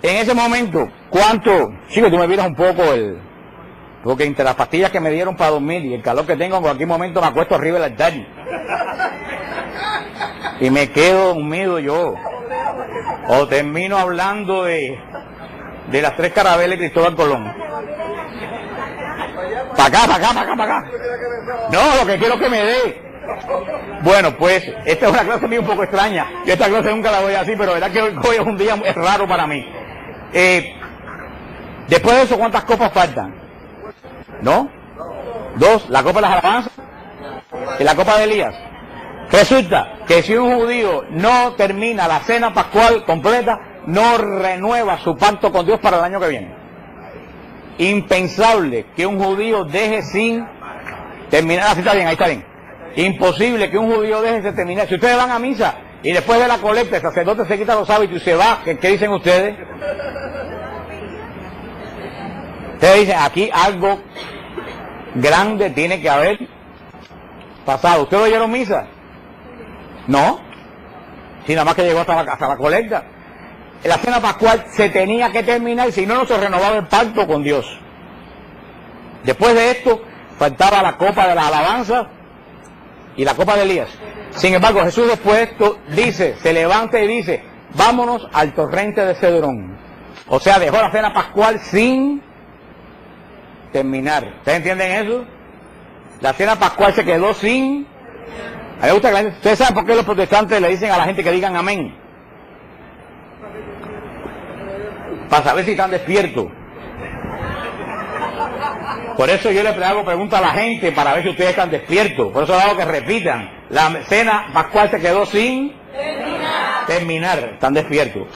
En ese momento, ¿cuánto? Chico, tú me miras un poco porque entre las pastillas que me dieron para dormir y el calor que tengo, en cualquier momento me acuesto arriba del altar. Y me quedo dormido yo. O termino hablando de las 3 carabelas de Cristóbal Colón. Para acá, para acá, para acá, para acá. No, lo que quiero es que me dé. Bueno, pues, esta es una clase mía un poco extraña. Yo esta clase nunca la voy así, pero la verdad que hoy es un día raro para mí. Después de eso, ¿cuántas copas faltan? ¿No? 2, la copa de las alabanzas y la copa de Elías. Resulta que si un judío no termina la cena pascual completa, no renueva su pacto con Dios para el año que viene. Impensable que un judío deje sin terminar. Así está bien, ahí está bien. Imposible que un judío deje sin terminar. Si ustedes van a misa y después de la colecta el sacerdote se quita los hábitos y se va, ¿qué dicen ustedes? Ustedes dicen, aquí algo grande tiene que haber pasado. ¿Ustedes oyeron misa? No. Si nada más que llegó hasta la colecta. La cena pascual se tenía que terminar, si no, no se renovaba el pacto con Dios. Después de esto, faltaba la copa de la alabanza y la copa de Elías. Sin embargo, Jesús después de esto dice, se levanta y dice, vámonos al torrente de Cedrón. O sea, dejó la cena pascual sin terminar. ¿Ustedes entienden eso? La cena pascual se quedó sin... A mí me gusta que la gente... ¿Ustedes saben por qué los protestantes le dicen a la gente que digan amén? Para saber si están despiertos. Por eso yo le hago preguntas a la gente para ver si ustedes están despiertos. Por eso hago que repitan. La cena pascual se quedó sin terminar. Están despiertos.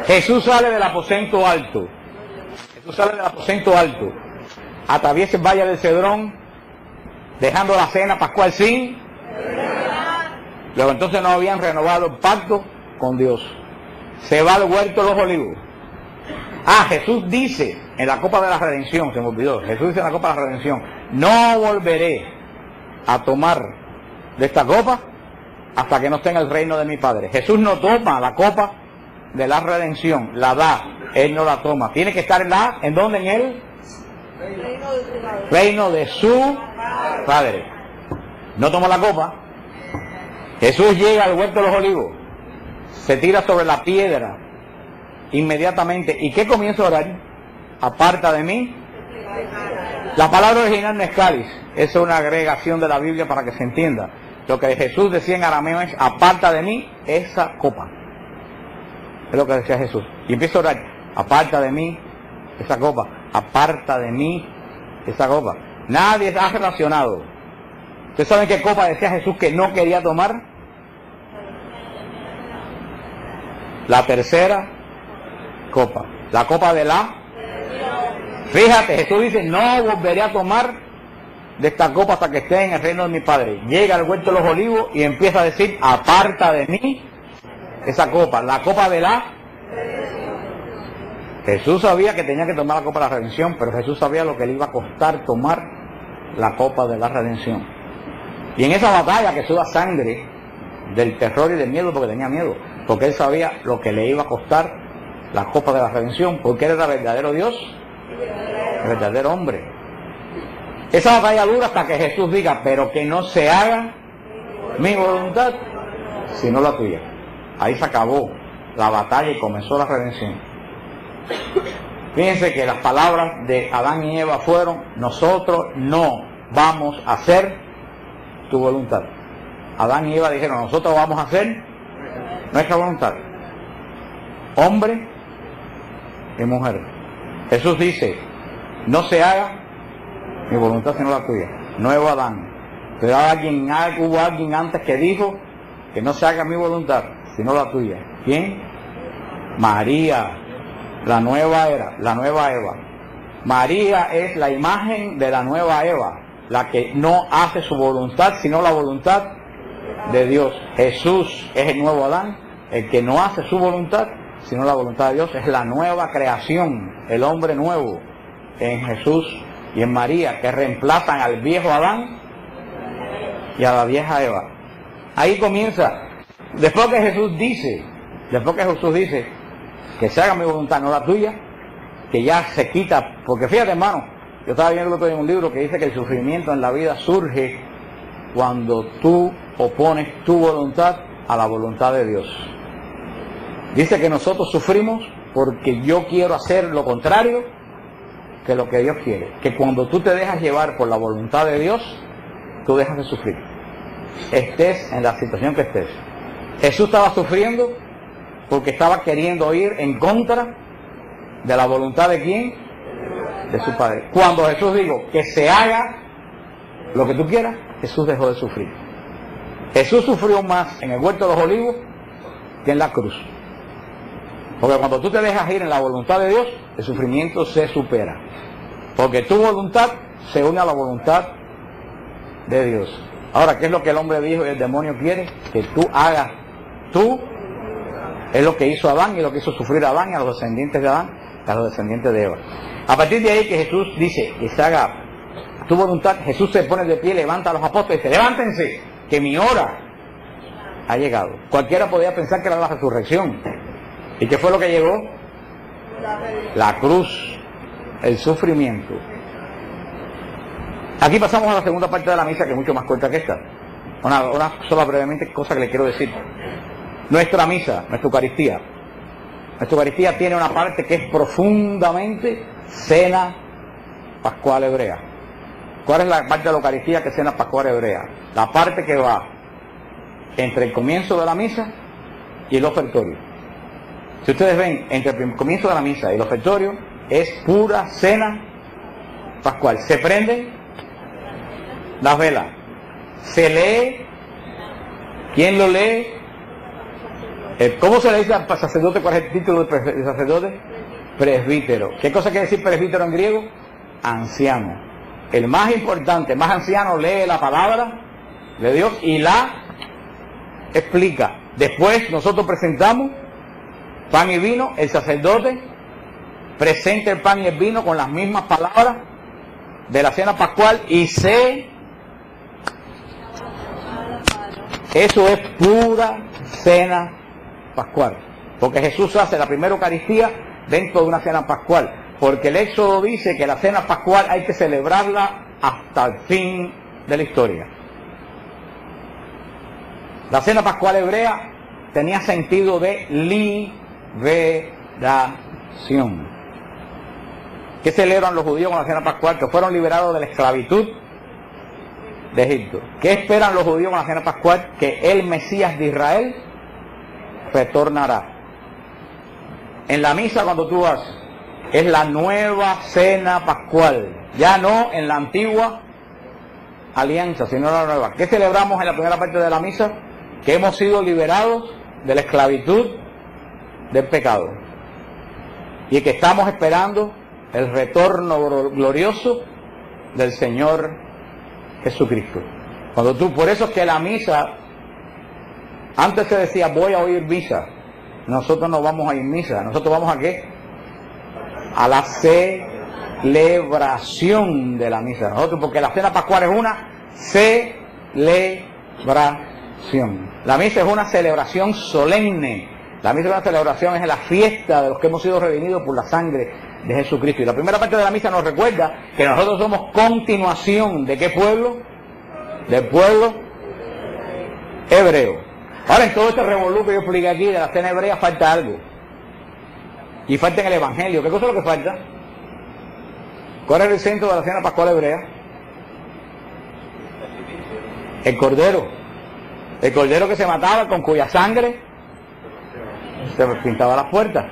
Jesús sale del aposento alto. Jesús sale del aposento alto. Atraviesa el valle del Cedrón, dejando la cena pascual sin. Luego entonces no habían renovado el pacto con Dios. Se va al huerto de los olivos. Jesús dice en la copa de la redención, se me olvidó, Jesús dice en la copa de la redención, no volveré a tomar de esta copa hasta que no esté en el reino de mi Padre. Jesús no toma la copa de la redención, la da, Él no la toma. Tiene que estar ¿en dónde? En él. Reino de su Padre. No toma la copa. Jesús llega al huerto de los olivos, se tira sobre la piedra inmediatamente. ¿Y qué comienza a orar? Aparta de mí. La palabra original no es cáliz, es una agregación de la Biblia para que se entienda. Lo que Jesús decía en arameo es, aparta de mí esa copa. Es lo que decía Jesús. Y empieza a orar, aparta de mí esa copa, aparta de mí esa copa. Nadie ha relacionado. ¿Ustedes saben qué copa decía Jesús que no quería tomar? La tercera copa. La copa de la... Fíjate, Jesús dice, no volveré a tomar de esta copa hasta que esté en el reino de mi Padre. Llega al huerto de los olivos y empieza a decir, aparta de mí esa copa. La copa de la... Jesús sabía que tenía que tomar la copa de la redención, pero Jesús sabía lo que le iba a costar tomar la copa de la redención. Y en esa batalla que suda sangre del terror y del miedo, porque tenía miedo, porque él sabía lo que le iba a costar la copa de la redención, porque él era verdadero Dios, verdadero hombre. Esa batalla dura hasta que Jesús diga, pero que no se haga mi voluntad, sino la tuya. Ahí se acabó la batalla y comenzó la redención. Fíjense que las palabras de Adán y Eva fueron, nosotros no vamos a hacer tu voluntad. Adán y Eva dijeron, nosotros vamos a hacer nuestra voluntad. Hombre y mujer. Jesús dice, no se haga mi voluntad sino la tuya. Nuevo Adán. Pero hubo alguien antes que dijo que no se haga mi voluntad sino la tuya. ¿Quién? María. La nueva era, la nueva Eva. María es la imagen de la nueva Eva, la que no hace su voluntad, sino la voluntad de Dios. Jesús es el nuevo Adán, el que no hace su voluntad, sino la voluntad de Dios. Es la nueva creación, el hombre nuevo en Jesús y en María, que reemplazan al viejo Adán y a la vieja Eva. Ahí comienza, después que Jesús dice, que se haga mi voluntad, no la tuya, que ya se quita, porque fíjate hermano, yo estaba viendo el otro día en un libro que dice que el sufrimiento en la vida surge cuando tú opones tu voluntad a la voluntad de Dios. Dice que nosotros sufrimos porque yo quiero hacer lo contrario que lo que Dios quiere. Que cuando tú te dejas llevar por la voluntad de Dios, tú dejas de sufrir. Estés en la situación que estés. Jesús estaba sufriendo porque estaba queriendo ir en contra de la voluntad de ¿quién? De su Padre. Cuando Jesús dijo que se haga lo que tú quieras, Jesús dejó de sufrir. Jesús sufrió más en el huerto de los olivos que en la cruz. Porque cuando tú te dejas ir en la voluntad de Dios, el sufrimiento se supera. Porque tu voluntad se une a la voluntad de Dios. Ahora, ¿qué es lo que el hombre dijo y el demonio quiere? Que tú hagas tú. Es lo que hizo Adán y lo que hizo sufrir a Adán y a los descendientes de Adán y a los descendientes de Eva. A partir de ahí que Jesús dice que se haga tu voluntad, Jesús se pone de pie, levanta a los apóstoles y dice, levántense, que mi hora ha llegado. Cualquiera podía pensar que era la resurrección. ¿Y qué fue lo que llegó? La cruz, el sufrimiento. Aquí pasamos a la segunda parte de la misa, que es mucho más corta que esta. Una sola brevemente cosa que le quiero decir. Nuestra misa, nuestra Eucaristía tiene una parte que es profundamente cena pascual hebrea. ¿Cuál es la parte de la Eucaristía que es cena pascual hebrea? La parte que va entre el comienzo de la misa y el ofertorio. Si ustedes ven, entre el comienzo de la misa y el ofertorio, es pura cena pascual. Se prenden las velas, se lee. ¿Quién lo lee? ¿Cómo se le dice al sacerdote? ¿Cuál es el título de sacerdote? Presbítero. ¿Qué cosa quiere decir presbítero en griego? Anciano. El más importante, el más anciano, lee la palabra de Dios y la explica. Después nosotros presentamos pan y vino, el sacerdote presenta el pan y el vino con las mismas palabras de la cena pascual y eso es pura cena pascual, porque Jesús hace la primera Eucaristía dentro de una cena pascual, porque el Éxodo dice que la cena pascual hay que celebrarla hasta el fin de la historia. La cena pascual hebrea tenía sentido de liberación. ¿Qué celebran los judíos con la cena pascual? Que fueron liberados de la esclavitud de Egipto. ¿Qué esperan los judíos con la cena pascual? Que el Mesías de Israel retornará. En la misa cuando tú vas, es la nueva cena pascual, ya no en la antigua alianza, sino la nueva. ¿Qué celebramos en la primera parte de la misa? Que hemos sido liberados de la esclavitud del pecado y que estamos esperando el retorno glorioso del Señor Jesucristo. Por eso es que la misa, antes se decía voy a oír misa, nosotros no vamos a ir misa, nosotros vamos a ¿qué? A la celebración de la misa. Nosotros, porque la cena pascual es una celebración. La misa es una celebración solemne. La misa es una celebración, es la fiesta de los que hemos sido redimidos por la sangre de Jesucristo. Y la primera parte de la misa nos recuerda que nosotros somos continuación ¿de qué pueblo? Del pueblo hebreo. Ahora, en todo este revolú que yo expliqué aquí de la cena hebrea falta algo. Y falta en el Evangelio. ¿Qué cosa es lo que falta? ¿Cuál es el centro de la cena pascual hebrea? El cordero. El cordero que se mataba, con cuya sangre se pintaba las puertas.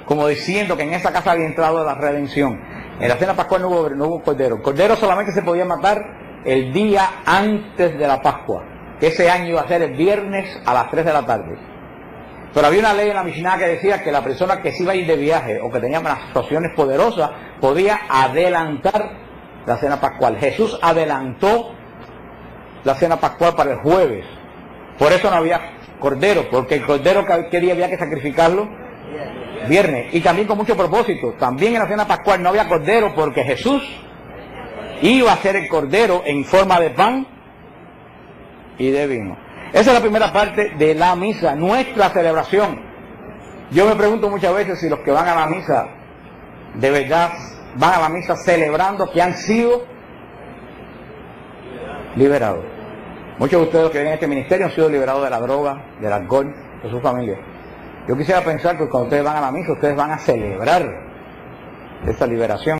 Como diciendo que en esa casa había entrado la redención. En la cena pascual no hubo cordero. El cordero solamente se podía matar el día antes de la Pascua, que ese año iba a ser el viernes a las 3 de la tarde. Pero había una ley en la Mishnah que decía que la persona que se iba a ir de viaje o que tenía situaciones poderosas podía adelantar la cena pascual. Jesús adelantó la cena pascual para el jueves. Por eso no había cordero, porque el cordero que día había que sacrificarlo viernes. Y también con mucho propósito, también en la cena pascual no había cordero porque Jesús iba a ser el cordero en forma de pan y de vino. Esa es la primera parte de la misa, nuestra celebración Yo me pregunto muchas veces si los que van a la misa, de verdad, van a la misa celebrando que han sido liberados. Muchos de ustedes que ven en este ministerio han sido liberados de la droga, del alcohol, de su familia. Yo quisiera pensar que cuando ustedes van a la misa, ustedes van a celebrar esa liberación.